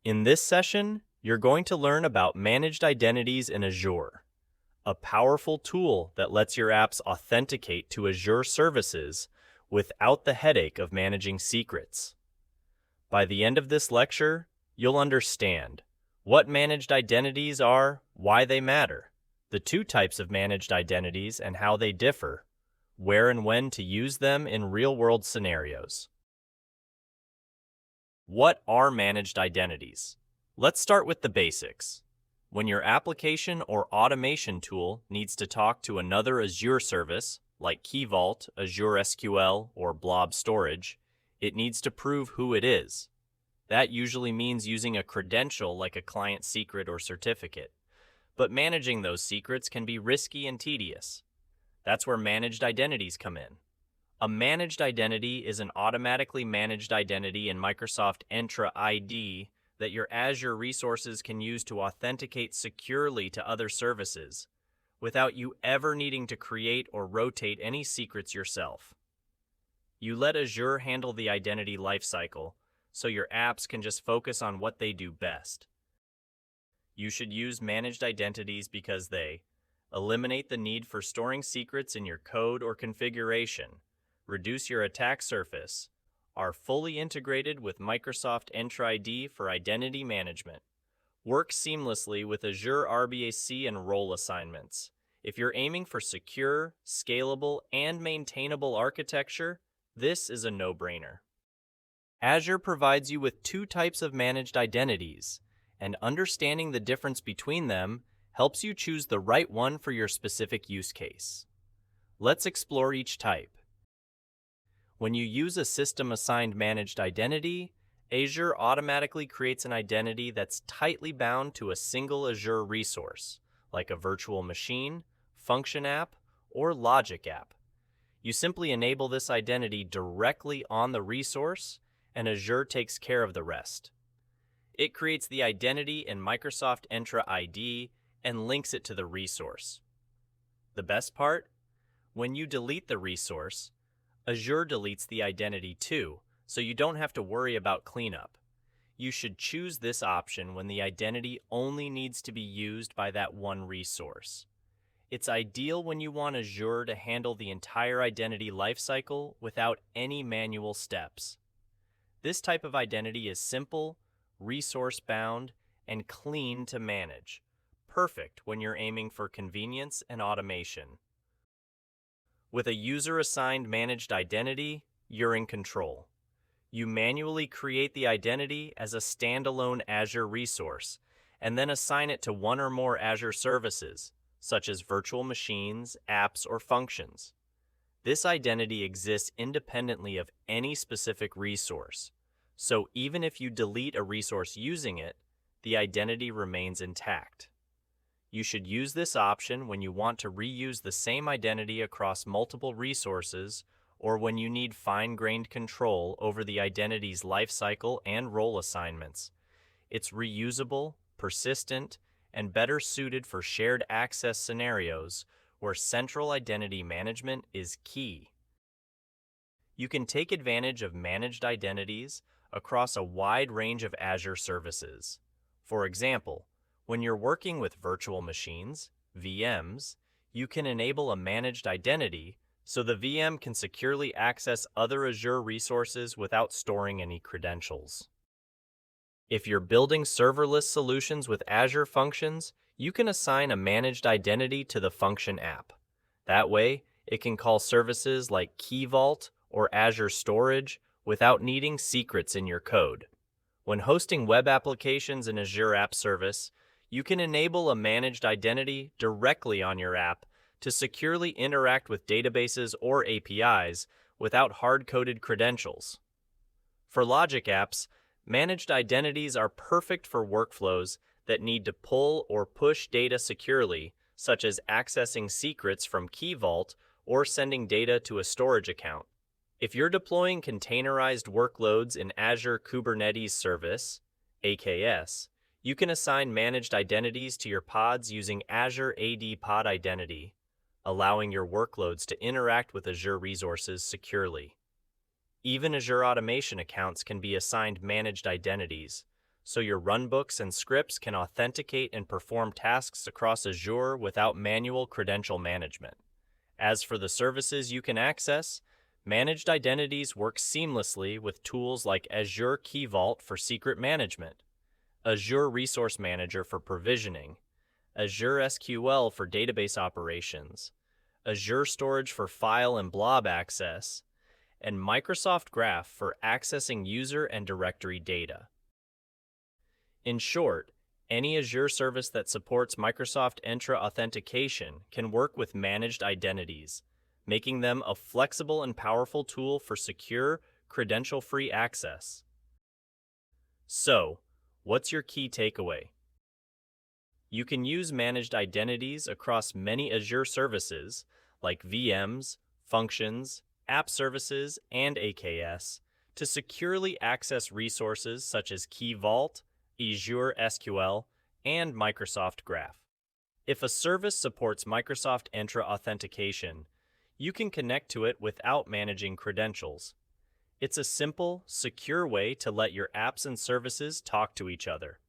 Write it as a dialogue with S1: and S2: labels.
S1: In this session, you're going to learn about managed identities in Azure, a powerful tool that lets your apps authenticate to Azure services without the headache of managing secrets. By the end of this lecture, you'll understand what managed identities are, why they matter, the two types of managed identities and how they differ, where and when to use them in real-world scenarios. What are managed identities? Let's start with the basics. When your application or automation tool needs to talk to another Azure service, like Key Vault, Azure SQL, or Blob Storage, it needs to prove who it is. That usually means using a credential like a client secret or certificate. But managing those secrets can be risky and tedious. That's where managed identities come in. A managed identity is an automatically managed identity in Microsoft Entra ID that your Azure resources can use to authenticate securely to other services, without you ever needing to create or rotate any secrets yourself. You let Azure handle the identity lifecycle, so your apps can just focus on what they do best. You should use managed identities because they eliminate the need for storing secrets in your code or configuration, reduce your attack surface, are fully integrated with Microsoft Entra ID for identity management, work seamlessly with Azure RBAC and role assignments. If you're aiming for secure, scalable, and maintainable architecture, this is a no-brainer. Azure provides you with two types of managed identities, and understanding the difference between them helps you choose the right one for your specific use case. Let's explore each type. When you use a system-assigned managed identity, Azure automatically creates an identity that's tightly bound to a single Azure resource, like a virtual machine, function app, or logic app. You simply enable this identity directly on the resource, and Azure takes care of the rest. It creates the identity in Microsoft Entra ID and links it to the resource. The best part? When you delete the resource, Azure deletes the identity too, so you don't have to worry about cleanup. You should choose this option when the identity only needs to be used by that one resource. It's ideal when you want Azure to handle the entire identity lifecycle without any manual steps. This type of identity is simple, resource-bound, and clean to manage, perfect when you're aiming for convenience and automation. With a user-assigned managed identity, you're in control. You manually create the identity as a standalone Azure resource, and then assign it to one or more Azure services, such as virtual machines, apps, or functions. This identity exists independently of any specific resource, so even if you delete a resource using it, the identity remains intact. You should use this option when you want to reuse the same identity across multiple resources or when you need fine-grained control over the identity's lifecycle and role assignments. It's reusable, persistent, and better suited for shared access scenarios where central identity management is key. You can take advantage of managed identities across a wide range of Azure services. For example, when you're working with virtual machines, VMs, you can enable a managed identity so the VM can securely access other Azure resources without storing any credentials. If you're building serverless solutions with Azure functions, you can assign a managed identity to the function app. That way, it can call services like Key Vault or Azure Storage without needing secrets in your code. When hosting web applications in Azure App Service, you can enable a managed identity directly on your app to securely interact with databases or APIs without hard-coded credentials. For logic apps, managed identities are perfect for workflows that need to pull or push data securely, such as accessing secrets from Key Vault or sending data to a storage account. If you're deploying containerized workloads in Azure Kubernetes Service, AKS, you can assign managed identities to your pods using Azure AD Pod Identity, allowing your workloads to interact with Azure resources securely. Even Azure automation accounts can be assigned managed identities, so your runbooks and scripts can authenticate and perform tasks across Azure without manual credential management. As for the services you can access, Managed Identities work seamlessly with tools like Azure Key Vault for secret management, Azure Resource Manager for provisioning, Azure SQL for database operations, Azure Storage for file and blob access, and Microsoft Graph for accessing user and directory data. In short, any Azure service that supports Microsoft Entra authentication can work with Managed Identities, making them a flexible and powerful tool for secure, credential-free access. So, what's your key takeaway? You can use Managed Identities across many Azure services like VMs, functions, app services, and AKS to securely access resources such as Key Vault, Azure SQL, and Microsoft Graph. If a service supports Microsoft Entra authentication, you can connect to it without managing credentials. It's a simple, secure way to let your apps and services talk to each other.